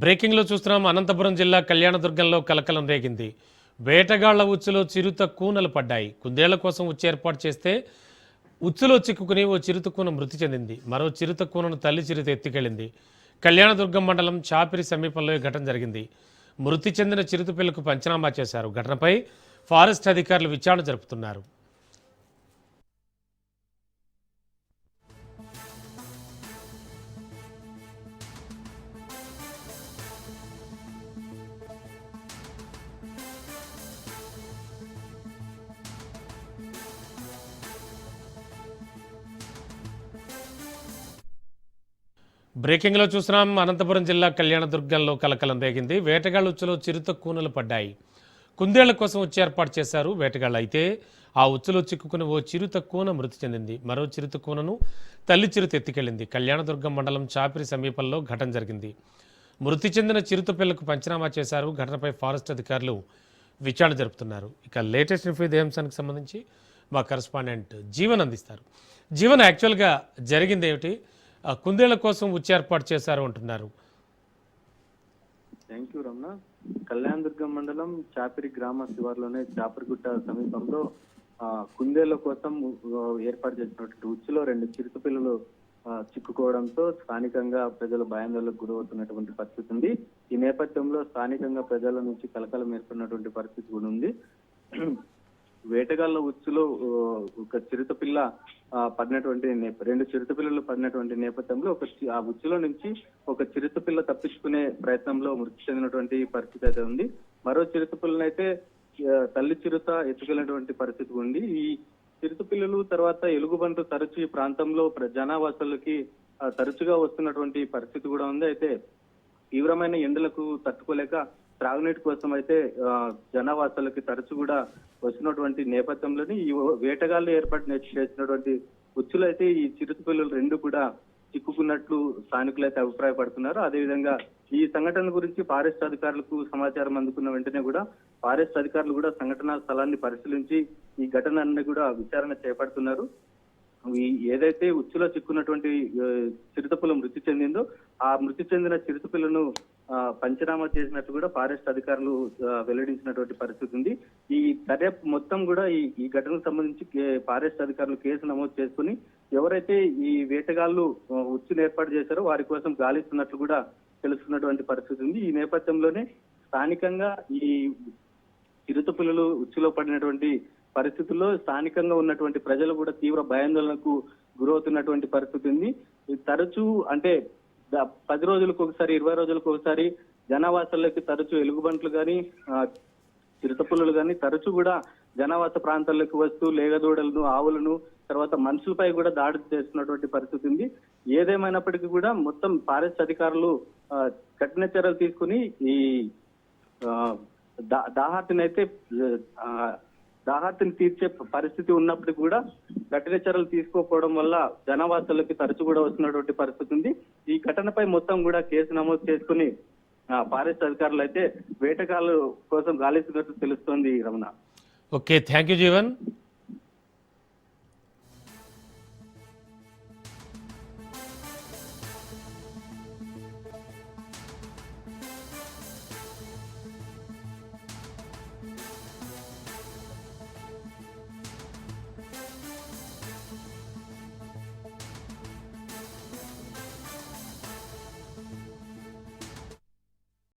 బ్రేకింగ్లో చూస్తున్నాం. అనంతపురం జిల్లా కళ్యాణదుర్గంలో కలకలం రేగింది. వేటగాళ్ల ఉచ్చులో చిరుత కూనలు పడ్డాయి. కుందేళ్ల కోసం ఉచ్చు ఏర్పాటు చేస్తే ఉచ్చులో చిక్కుకుని ఓ చిరుత కూన మృతి చెందింది. మరో చిరుత కూనను తల్లి చిరుత ఎత్తుకెళ్లింది. కళ్యాణదుర్గం మండలం చాపిరి సమీపంలో ఈ ఘటన జరిగింది. మృతి చెందిన చిరుత పిల్లకు పంచనామా చేశారు. ఘటనపై ఫారెస్ట్ అధికారులు విచారణ జరుపుతున్నారు. బ్రేకింగ్లో చూస్తున్నాం. అనంతపురం జిల్లా కళ్యాణదుర్గంలో కలకలం రేగింది. వేటగాళ్ల ఉచ్చులో చిరుత కూనలు పడ్డాయి. కుందేళ్ల కోసం ఉచ్చు ఏర్పాటు చేశారు వేటగాళ్ళు. అయితే ఆ ఉచ్చులో చిక్కుకుని ఓ చిరుత కూన మృతి చెందింది. మరో చిరుత కూనను తల్లి చిరుత ఎత్తుకెళ్లింది. కళ్యాణదుర్గం మండలం చాపిరి సమీపంలో ఘటన జరిగింది. మృతి చెందిన చిరుత పిల్లకు పంచనామా చేశారు. ఘటనపై ఫారెస్ట్ అధికారులు విచారణ జరుపుతున్నారు. ఇక లేటెస్ట్ రివ్యూ ఇదే అంశానికి సంబంధించి మా కరెస్పాండెంట్ జీవన్ అందిస్తారు. జీవన్, యాక్చువల్గా జరిగింది ఏమిటి? కుందేళ్ల కోసం ఉచ్చు ఏర్పాటు చేశారు అంటున్నారు. Thank you Ramana. కళ్యాణదుర్గం మండలం చాపిరి గ్రామ శివార్లోనే చాపిరిగుట్ట సమీపంలో కుందేళ్ల కోసం ఏర్పాటు చేసినటువంటి ఉచ్చులో 2 చిరుత పిల్లలు చిక్కుకోవడంతో స్థానికంగా ప్రజలు భయాందోళనకు గురవుతున్నటువంటి పరిస్థితి ఉంది. ఈ నేపథ్యంలో స్థానికంగా ప్రజల నుంచి కలకలం ఏర్పడినటువంటి పరిస్థితి కూడా ఉంది. వేటగాళ్ల ఉచ్చులో ఒక చిరుత పిల్ల పడినటువంటి 2 చిరుత పిల్లలు పడినటువంటి నేపథ్యంలో ఆ ఉచ్చులో నుంచి ఒక చిరుత పిల్ల తప్పించుకునే ప్రయత్నంలో మృతి చెందినటువంటి పరిస్థితి అయితే ఉంది. మరో చిరుత పిల్లనైతే తల్లి చిరుత ఎత్తుకెళ్ళినటువంటి పరిస్థితి ఉంది. ఈ చిరుత పిల్లలు తర్వాత ఎలుగుబంట్లు తరచు ఈ ప్రాంతంలో జనావాసాలకి తరచుగా వస్తున్నటువంటి పరిస్థితి కూడా ఉంది. అయితే తీవ్రమైన ఎండలకు తట్టుకోలేక త్రాగునీటి కోసం అయితే జనావాసాలకి తరచు కూడా వస్తున్నటువంటి నేపథ్యంలోని ఈ వేటగాళ్లు ఏర్పాటు చేసినటువంటి ఉచ్చులు అయితే ఈ చిరుత పిల్లలు 2 కూడా చిక్కుకున్నట్లు స్థానికులు అయితే అభిప్రాయపడుతున్నారు. అదేవిధంగా ఈ సంఘటన గురించి ఫారెస్ట్ అధికారులకు సమాచారం అందుకున్న వెంటనే కూడా ఫారెస్ట్ అధికారులు కూడా సంఘటనా స్థలాన్ని పరిశీలించి ఈ ఘటనని కూడా విచారణ చేపడుతున్నారు. ఏదైతే ఉచ్చులో చిక్కున్నటువంటి చిరుతపిల్ల మృతి చెందిందో ఆ మృతి చెందిన చిరుతపిల్లను పంచనామా చేసినట్టు కూడా ఫారెస్ట్ అధికారులు వెల్లడించినటువంటి పరిస్థితి ఉంది. ఈ దర్యాప్తు మొత్తం కూడా ఈ ఘటనకు సంబంధించి ఫారెస్ట్ అధికారులు కేసు నమోదు చేసుకుని ఎవరైతే ఈ వేటగాళ్లు ఉచ్చును ఏర్పాటు చేశారో వారి కోసం గాలిస్తున్నట్లు కూడా తెలుసుకున్నటువంటి పరిస్థితి ఉంది. ఈ నేపథ్యంలోనే స్థానికంగా ఈ చిరుత పిల్లలు ఉచ్చులో పడినటువంటి పరిస్థితుల్లో స్థానికంగా ఉన్నటువంటి ప్రజలు కూడా తీవ్ర భయాందోళనకు గురవుతున్నటువంటి పరిస్థితి ఉంది. తరచూ అంటే 10 రోజులకు ఒకసారి 20 రోజులకు ఒకసారి జనావాసాల్లోకి తరచూ ఎలుగుబంట్లు కానీ చిరుతపుల్లలు కానీ తరచూ కూడా జనావాస ప్రాంతాల్లోకి వస్తూ లేగదూడలను ఆవులను తర్వాత మనుషులపై కూడా దాడి చేస్తున్నటువంటి పరిస్థితి ఉంది. ఏదేమైనప్పటికీ కూడా మొత్తం ఫారెస్ట్ అధికారులు కఠిన చర్యలు తీసుకుని ఈ దాహార్తిని తీర్చే పరిస్థితి ఉన్నప్పటికీ కూడా కఠిన చర్యలు తీసుకోకపోవడం వల్ల జనావాసాలకి తరచు కూడా వస్తున్నటువంటి పరిస్థితి ఉంది. ఈ ఘటనపై మొత్తం కూడా కేసు నమోదు చేసుకుని ఫారెస్ట్ అధికారులు అయితే వేటగాళ్ల కోసం గాలిస్తున్నట్టు తెలుస్తోంది Ramana. Okay, thank you Jeevan.